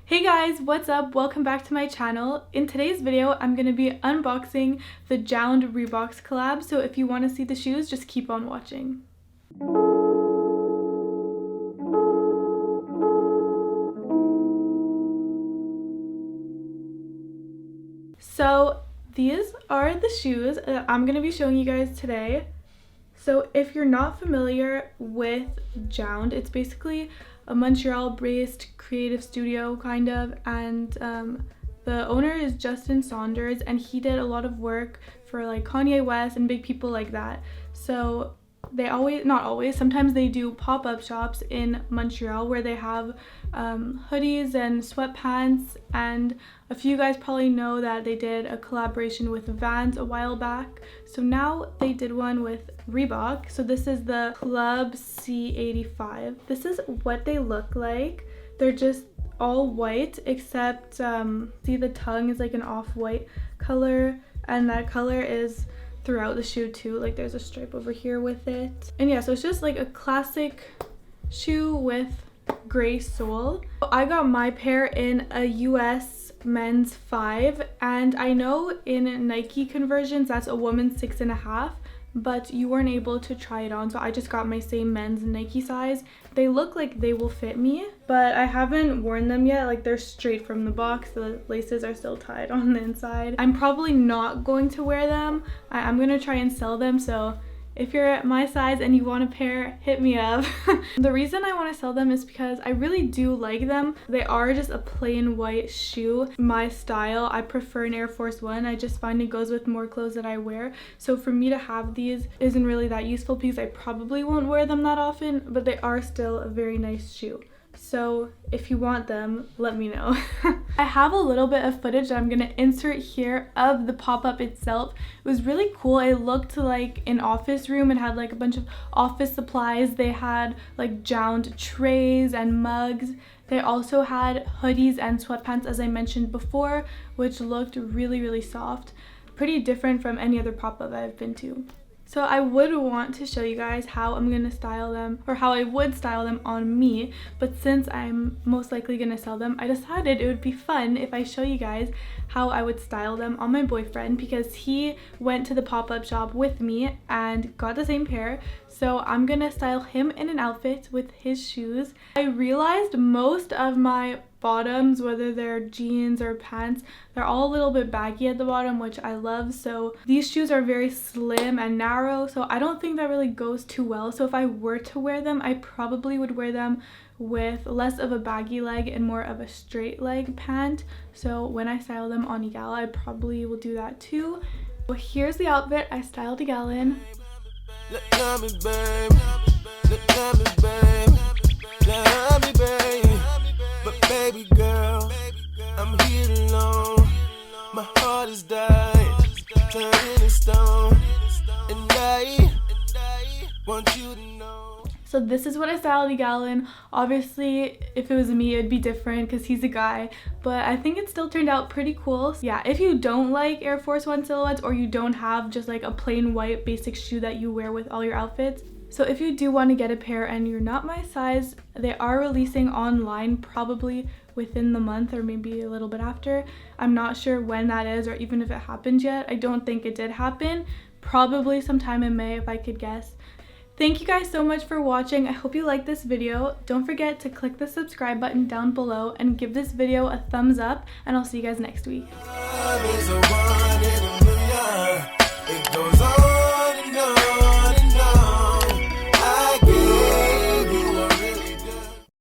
Hey guys, what's up? Welcome back to my channel. In today's video, I'm going to be unboxing the Jjjound Reebok collab, so if you want to see the shoes, just keep on watching. So these are the shoes that I'm going to be showing you guys today. So if you're not familiar with Jjjound, it's basically a Montreal-based creative studio kind of, and the owner is Justin Saunders, and he did a lot of work for like Kanye West and big people like that. So they not always, sometimes they do pop-up shops in Montreal where they have hoodies and sweatpants, and a few guys probably know that they did a collaboration with Vans a while back. So now they did one with Reebok. So this is the Club C85. This is what they look like. They're just all white except see the tongue is like an off-white color, and that color is throughout the shoe too. Like there's a stripe over here with it, and yeah, so it's just like a classic shoe with gray sole. I got my pair in a US men's 5, and I know in Nike conversions that's a woman's 6.5, but you weren't able to try it on, so I just got my same men's Nike size. They look like they will fit me, but I haven't worn them yet. Like they're straight from the box, the laces are still tied on the inside. I'm probably not going to wear them. I'm gonna try and sell them, so if you're at my size and you want a pair, hit me up. The reason I want to sell them is because I really do like them. They are just a plain white shoe. My style, I prefer an Air Force One. I just find it goes with more clothes that I wear. So for me to have these isn't really that useful because I probably won't wear them that often, but they are still a very nice shoe. So if you want them, let me know. I have a little bit of footage that I'm gonna insert here of the pop-up itself. It was really cool. It looked like an office room. It had like a bunch of office supplies. They had like Jjjound trays and mugs. They also had hoodies and sweatpants, as I mentioned before, which looked really soft. Pretty different from any other pop-up I've been to. So I would want to show you guys how I'm going to style them, or how I would style them on me, but since I'm most likely going to sell them, I decided it would be fun if I show you guys how I would style them on my boyfriend, because he went to the pop-up shop with me and got the same pair. So I'm going to style him in an outfit with his shoes. I realized most of my bottoms, whether they're jeans or pants, they're all a little bit baggy at the bottom, which I love. So these shoes are very slim and narrow, so I don't think that really goes too well. So if I were to wear them, I probably would wear them with less of a baggy leg and more of a straight leg pant. So when I style them on a gal, I probably will do that too. Well, here's the outfit I styled a gal in. Let me, babe. Let me, babe. Let me, babe. But baby girl, I'm here alone. My heart is dying, turning to stone, and I want you to know. So this is what I styled the gal in. Obviously, if it was me, it'd be different because he's a guy, but I think it still turned out pretty cool. So yeah, if you don't like Air Force One silhouettes, or you don't have just like a plain white basic shoe that you wear with all your outfits, so if you do want to get a pair and you're not my size, they are releasing online probably within the month or maybe a little bit after. I'm not sure when that is, or even if it happened yet. I don't think it did happen. Probably sometime in May if I could guess. Thank you guys so much for watching. I hope you liked this video. Don't forget to click the subscribe button down below and give this video a thumbs up, and I'll see you guys next week.